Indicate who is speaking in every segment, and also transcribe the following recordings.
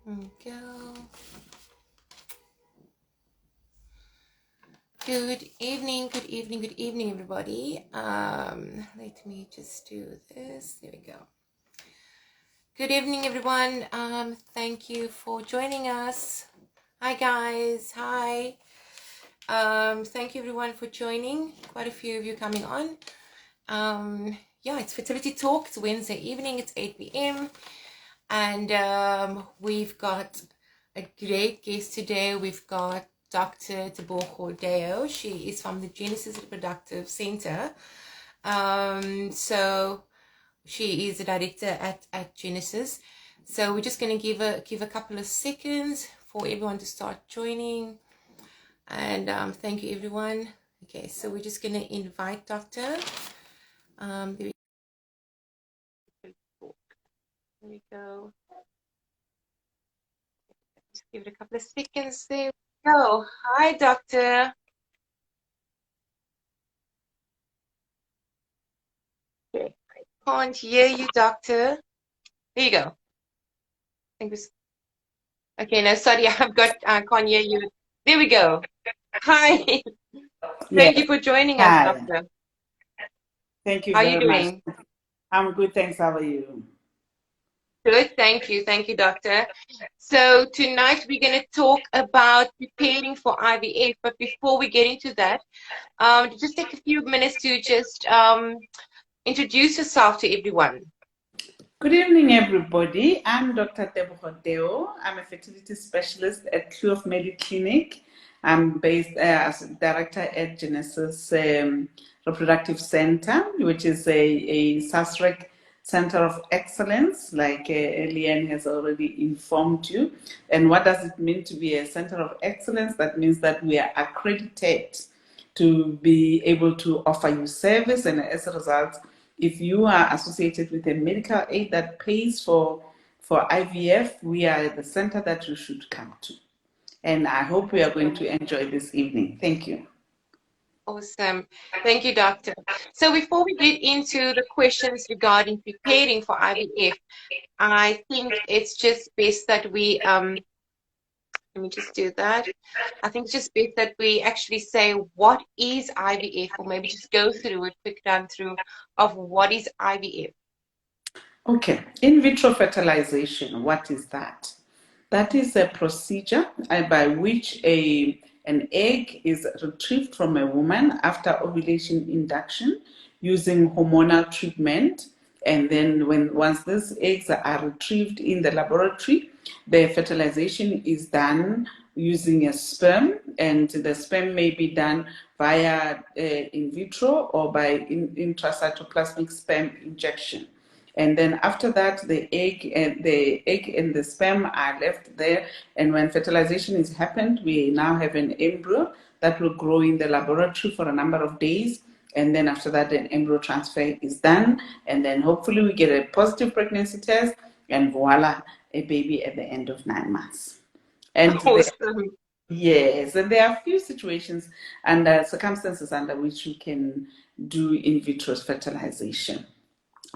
Speaker 1: There we go. Good evening, everybody. Let me just do this. There we go. Good evening, everyone. Thank you for joining us. Hi, guys. Hi. Thank you, everyone, for joining. Quite a few of you coming on. Yeah, it's Fertility Talk. It's Wednesday evening. It's 8 p.m. And we've got a great guest today. We've got Dr. Tebogo Deo. She is from the Genesis Reproductive Center. So she is the director at Genesis. So we're just going to give a couple of seconds for everyone to start joining. And thank you, everyone. Okay, so we're just going to invite Doctor. There we go. Just give it a couple of seconds. There we go. Hi, Doctor. Okay. I can't hear you, Doctor. There you go. I think this. Okay, no, sorry, I can't hear you. There we go. Hi. Thank you for joining us,
Speaker 2: Hi.
Speaker 1: Doctor.
Speaker 2: Thank you
Speaker 1: How are you
Speaker 2: very much.
Speaker 1: doing?
Speaker 2: I'm good, thanks. How are you?
Speaker 1: Good, thank you. Thank you, Doctor. So tonight we're going to talk about preparing for IVF. But before we get into that, just take a few minutes to just introduce yourself to everyone.
Speaker 2: Good evening, everybody. I'm Dr. Tebogo Deo. I'm a fertility specialist at Q of Medi Clinic. I'm based as a director at Genesis Reproductive Center, which is a SASREC Center of Excellence, like Leanne has already informed you. And what does it mean to be a Center of Excellence? That means that we are accredited to be able to offer you service, and as a result, if you are associated with a medical aid that pays for IVF, we are the center that you should come to. And I hope we are going to enjoy this evening. Thank you.
Speaker 1: Awesome. Thank you, Doctor. So before we get into the questions regarding preparing for IVF, I think it's just best that we, let me just do that. I think it's just best that we actually say, what is IVF? Or maybe just go through a quick run through of what is IVF.
Speaker 2: Okay, in vitro fertilization, what is that? That is a procedure by which an egg is retrieved from a woman after ovulation induction using hormonal treatment. And then once these eggs are retrieved in the laboratory, the fertilization is done using a sperm, and the sperm may be done via in vitro or by intracytoplasmic sperm injection. And then after that, the egg and the sperm are left there. And when fertilization is happened, we now have an embryo that will grow in the laboratory for a number of days. And then after that, an embryo transfer is done. And then hopefully we get a positive pregnancy test, and voila, a baby at the end of 9 months. And
Speaker 1: Awesome.
Speaker 2: yes, and there are a few situations and circumstances under which you can do in vitro fertilization.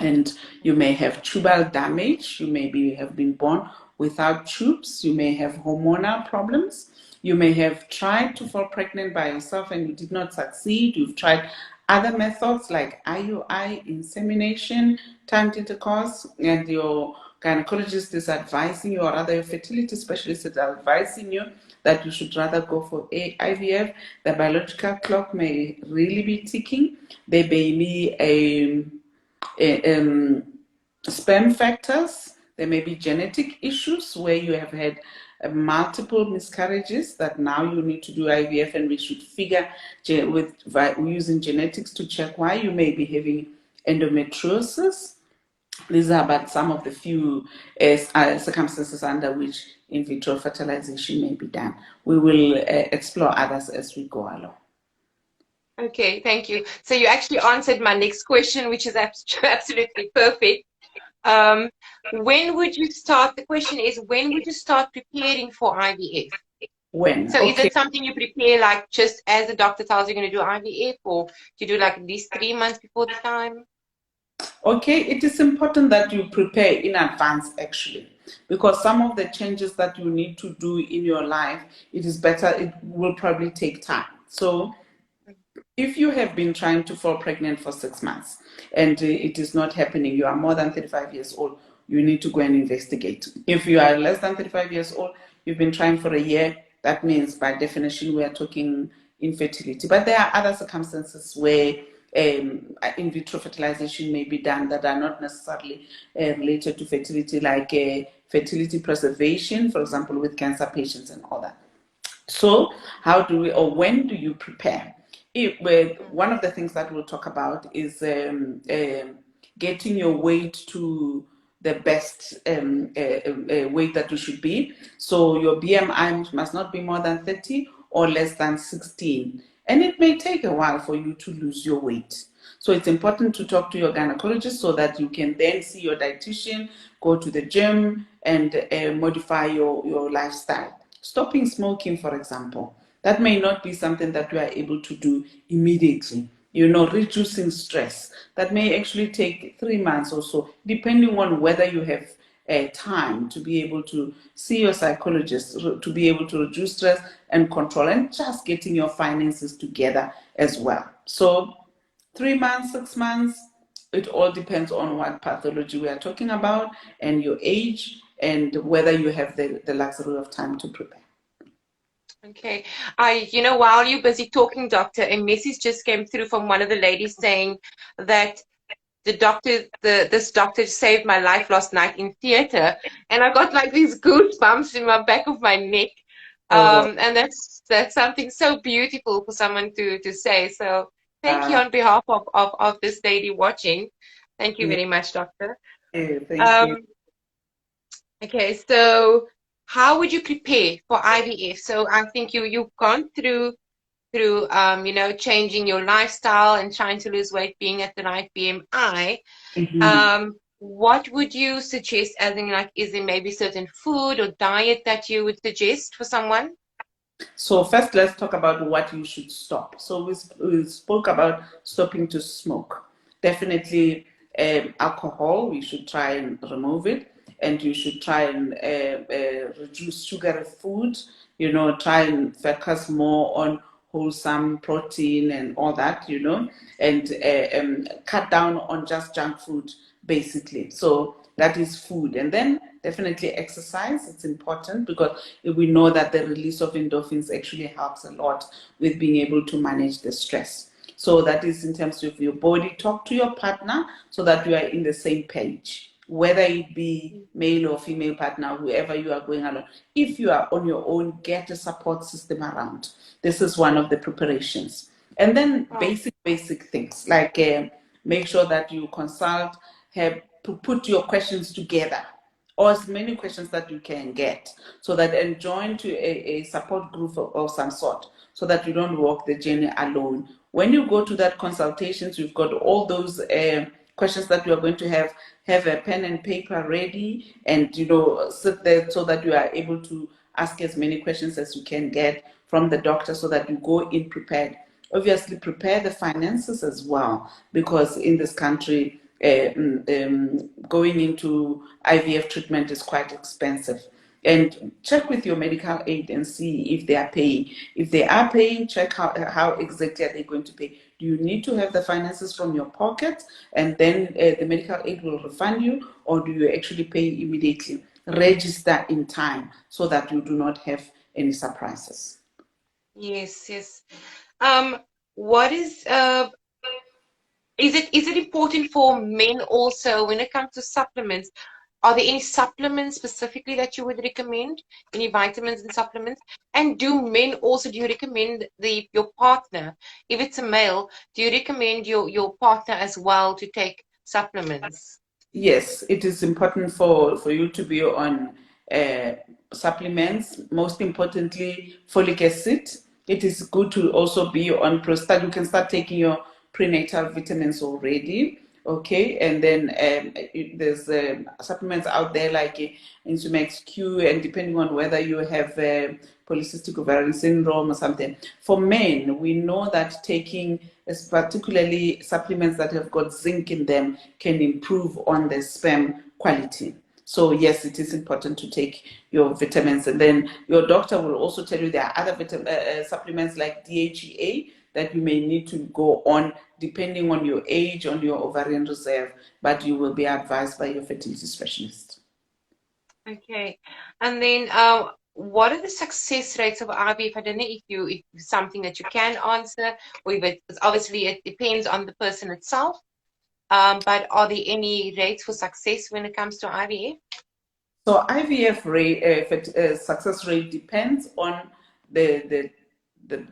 Speaker 2: And you may have tubal damage, you may have been born without tubes, you may have hormonal problems, you may have tried to fall pregnant by yourself and you did not succeed. You've tried other methods like IUI, insemination, timed intercourse, and your gynecologist is advising you, or rather your fertility specialist is advising you that you should rather go for IVF. The biological clock may really be ticking. There may be sperm factors. There may be genetic issues where you have had multiple miscarriages that now you need to do IVF, and we should figure using genetics to check why you may be having endometriosis. These are but some of the few circumstances under which in vitro fertilization may be done. We will explore others as we go along.
Speaker 1: Okay, thank you. So you actually answered my next question, which is absolutely perfect. When would you start? The question is, when would you start preparing for IVF?
Speaker 2: When?
Speaker 1: So
Speaker 2: Okay.
Speaker 1: is it something you prepare like just as the doctor tells you going to do IVF, or do you do like at least 3 months before the time?
Speaker 2: Okay, it is important that you prepare in advance actually. because some of the changes that you need to do in your life, it will probably take time. So if you have been trying to fall pregnant for 6 months and it is not happening, you are more than 35 years old, you need to go and investigate. If you are less than 35 years old, you've been trying for a year, that means by definition we are talking infertility. But there are other circumstances where in vitro fertilization may be done that are not necessarily related to fertility, like fertility preservation, for example, with cancer patients and all that. So how do we, or when do you prepare? One of the things that we'll talk about is getting your weight to the best weight that you should be. So your BMI must not be more than 30 or less than 16. And it may take a while for you to lose your weight. So it's important to talk to your gynecologist so that you can then see your dietitian, go to the gym, and modify your lifestyle. Stopping smoking, for example, that may not be something that you are able to do immediately. Reducing stress, that may actually take 3 months or so, depending on whether you have time to be able to see your psychologist, to be able to reduce stress and control, and just getting your finances together as well. So 3 months, 6 months, it all depends on what pathology we are talking about and your age and whether you have the luxury of time to prepare.
Speaker 1: Okay. While you're busy talking, doctor, a message just came through from one of the ladies saying that this doctor saved my life last night in theater, and I got like these goosebumps in my back of my neck. And that's something so beautiful for someone to say. So thank you on behalf of this lady watching. Thank you very much, doctor.
Speaker 2: Thank you.
Speaker 1: Okay, so how would you prepare for IVF? So I think you've gone through changing your lifestyle and trying to lose weight, being at the right BMI. What would you suggest, as in, like, is there maybe certain food or diet that you would suggest for someone?
Speaker 2: So first, let's talk about what you should stop. So we spoke about stopping to smoke. Definitely alcohol, we should try and remove it. And you should try and reduce sugary food, try and focus more on wholesome protein and all that, and cut down on just junk food, basically. So that is food. And then definitely exercise. It's important because we know that the release of endorphins actually helps a lot with being able to manage the stress. So that is in terms of your body. Talk to your partner so that you are in the same page, whether it be male or female partner, whoever you are going along. If you are on your own, get a support system around. This is one of the preparations. And then basic things like make sure that you consult, have to put your questions together, or as many questions that you can get, so that, and join to a support group of some sort, so that you don't walk the journey alone. When you go to that consultations, you've got all those questions that you are going to have a pen and paper ready, and sit there so that you are able to ask as many questions as you can get from the doctor, so that you go in prepared. Obviously, prepare the finances as well, because in this country, going into IVF treatment is quite expensive. And check with your medical aid and see if they are paying. If they are paying, check how exactly are they going to pay. Do you need to have the finances from your pocket and then the medical aid will refund you, or do you actually pay immediately? Register in time so that you do not have any surprises.
Speaker 1: Yes. What is it important for men also when it comes to supplements? Are there any supplements specifically that you would recommend? Any vitamins and supplements? And do you recommend your partner, if it's a male, do you recommend your partner as well to take supplements?
Speaker 2: Yes, it is important for you to be on supplements, most importantly, folic acid. It is good to also be on prostate. You can start taking your prenatal vitamins already, okay? And then there's supplements out there like Insumax Q, and depending on whether you have polycystic ovarian syndrome or something. For men, we know that taking particularly supplements that have got zinc in them can improve on the sperm quality. So yes, it is important to take your vitamins, and then your doctor will also tell you there are other supplements like DHEA that you may need to go on depending on your age, on your ovarian reserve, but you will be advised by your fertility specialist.
Speaker 1: Okay. And then what are the success rates of IVF? I don't know if it's something that you can answer, or if it's obviously it depends on the person itself. But are there any rates for success when it comes to IVF?
Speaker 2: So IVF rate, success rate depends on the the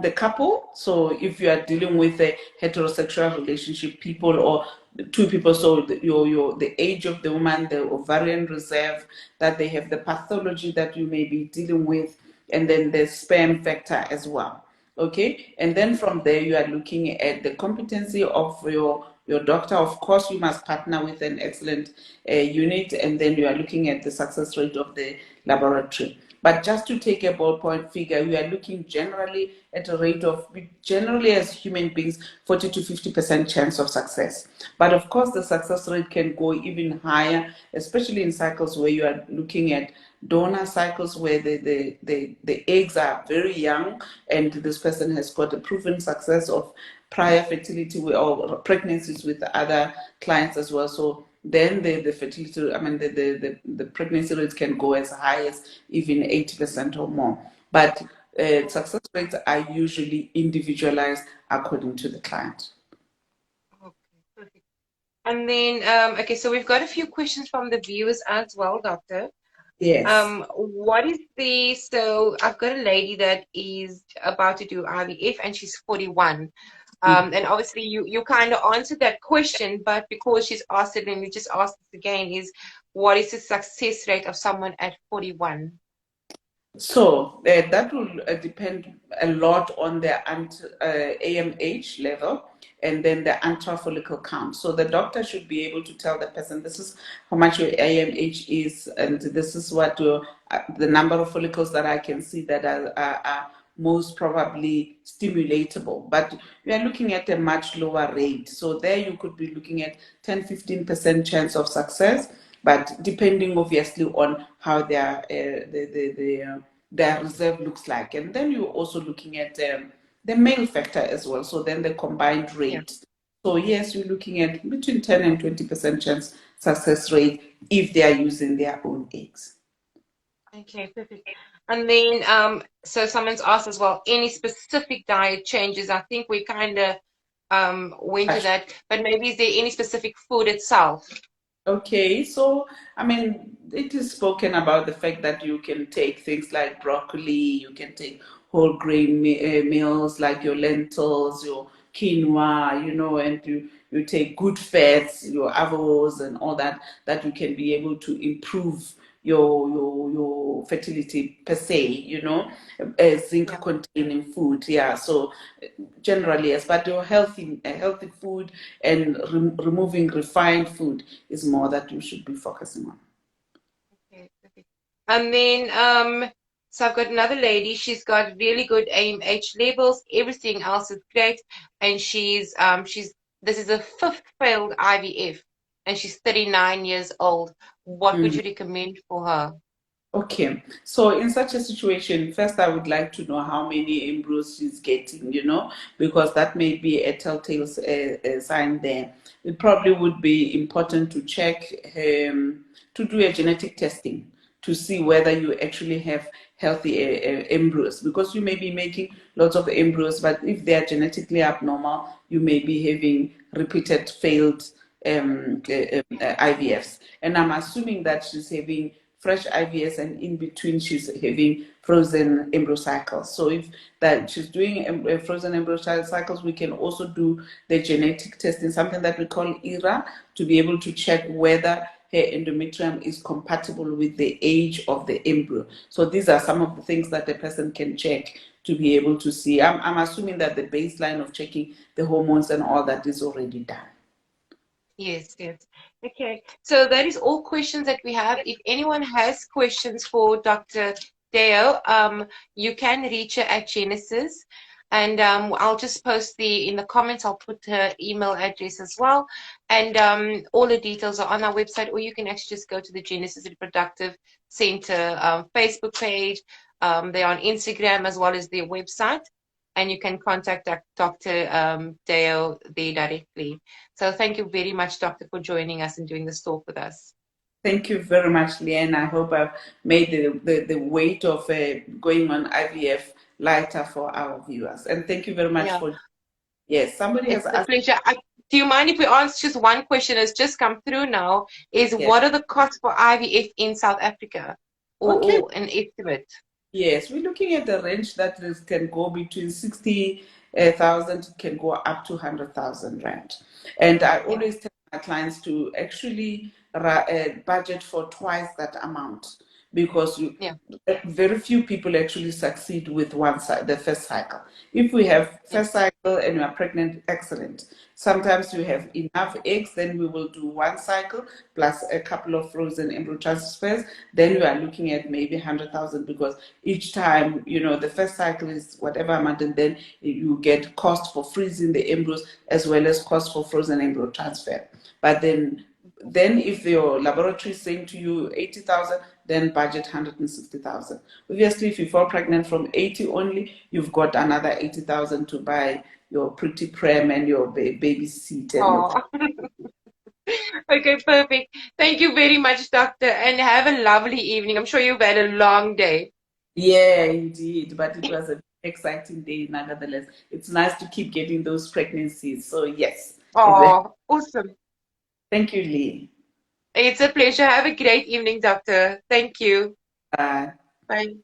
Speaker 2: the couple. So if you are dealing with a heterosexual relationship, people or two people, so the age of the woman, the ovarian reserve that they have, the pathology that you may be dealing with, and then the sperm factor as well. Okay, and then from there you are looking at the competency of your doctor. Of course, you must partner with an excellent unit, and then you are looking at the success rate of the laboratory. But just to take a ballpoint figure, we are looking generally at a rate of, generally as human beings, 40 to 50% chance of success. But of course, the success rate can go even higher, especially in cycles where you are looking at donor cycles where the eggs are very young and this person has got a proven success of prior fertility or pregnancies with other clients as well. So then the fertility, I mean, the pregnancy rates can go as high as even 80% or more. But success rates are usually individualized according to the client.
Speaker 1: Okay, perfect. And then, okay, so we've got a few questions from the viewers as well, Doctor.
Speaker 2: Yes.
Speaker 1: So I've got a lady that is about to do IVF and she's 41.
Speaker 2: Mm.
Speaker 1: And obviously you kind of answered that question, but because she's asked it and you just asked it again, is what is the success rate of someone at 41?
Speaker 2: So that will depend a lot on the AMH level and then the anti-follicle count. So the doctor should be able to tell the person this is how much your AMH is, and this is what the number of follicles that I can see that are most probably stimulatable. But we are looking at a much lower rate. So there you could be looking at 10-15% chance of success, but depending obviously on how their reserve looks like. And then you're also looking at the male factor as well. So then the combined
Speaker 1: Yeah.
Speaker 2: rate. So yes, you're looking at between 10 and 20% chance success rate if they are using their own eggs.
Speaker 1: Okay, perfect. And then, so someone's asked as well, any specific diet changes? I think we kind of went to that, but maybe is there any specific food itself?
Speaker 2: Okay, so I mean, it is spoken about the fact that you can take things like broccoli, you can take whole grain meals like your lentils, your quinoa, and you take good fats, your avos and all that, that you can be able to improve your fertility per se, zinc
Speaker 1: Yeah.
Speaker 2: containing food. Yeah, so generally yes, but your healthy food and removing refined food is more that you should be focusing on.
Speaker 1: Okay, perfect. And then, so I've got another lady. She's got really good AMH levels. Everything else is great, and she's this is a fifth failed IVF, and she's 39 years old. What would
Speaker 2: Mm.
Speaker 1: you recommend for her?
Speaker 2: Okay, so in such a situation, first I would like to know how many embryos she's getting, because that may be a telltale sign there. It probably would be important to check, to do a genetic testing to see whether you actually have healthy embryos, because you may be making lots of embryos, but if they are genetically abnormal, you may be having repeated failed IVFs. And I'm assuming that she's having fresh IVS and in between she's having frozen embryo cycles. So if that she's doing frozen embryo cycles, we can also do the genetic testing, something that we call ERA, to be able to check whether her endometrium is compatible with the age of the embryo. So these are some of the things that a person can check to be able to see. I'm assuming that the baseline of checking the hormones and all that is already done.
Speaker 1: Yes, yes. Okay, so that is all questions that we have. If anyone has questions for Dr. Deo, you can reach her at Genesis. And I'll just post in the comments, I'll put her email address as well. And all the details are on our website, or you can actually just go to the Genesis Reproductive Center Facebook page. They're on Instagram as well as their website. And you can contact Dr. Deo there directly. So thank you very much, Doctor, for joining us and doing this talk with us.
Speaker 2: Thank you very much, Leanne. I hope I've made the weight of going on IVF lighter for our viewers. And thank you very much
Speaker 1: Yeah,
Speaker 2: for, yes, somebody has
Speaker 1: it's a
Speaker 2: asked,
Speaker 1: pleasure. Do you mind if we answer just one question that's just come through now? Is
Speaker 2: yes,
Speaker 1: what are the costs for IVF in South Africa,
Speaker 2: okay,
Speaker 1: or an estimate?
Speaker 2: yes, we're looking at the range that can go between 60,000, can go up to 100,000 rand. And I
Speaker 1: Yeah,
Speaker 2: always tell my clients to actually budget for twice that amount, because
Speaker 1: yeah,
Speaker 2: very few people actually succeed with the first cycle. If we have
Speaker 1: yeah.
Speaker 2: first cycle and you are pregnant, excellent. Sometimes you have enough eggs, then we will do one cycle plus a couple of frozen embryo transfers. Then we are looking at maybe 100,000, because each time, the first cycle is whatever amount, and then you get cost for freezing the embryos as well as cost for frozen embryo transfer. But then if your laboratory is saying to you 80,000, then budget 160,000. Obviously, if you fall pregnant from 80 only, you've got another 80,000 to buy your pretty prem and your baby seat and your.
Speaker 1: Oh, okay, perfect. Thank you very much, Doctor, and have a lovely evening. I'm sure you've had a long day.
Speaker 2: Yeah, indeed. But it was a exciting day nonetheless. It's nice to keep getting those pregnancies. So yes.
Speaker 1: Oh, awesome.
Speaker 2: Thank you, Lee.
Speaker 1: It's a pleasure. Have a great evening, Doctor. Thank you.
Speaker 2: Bye.
Speaker 1: Bye.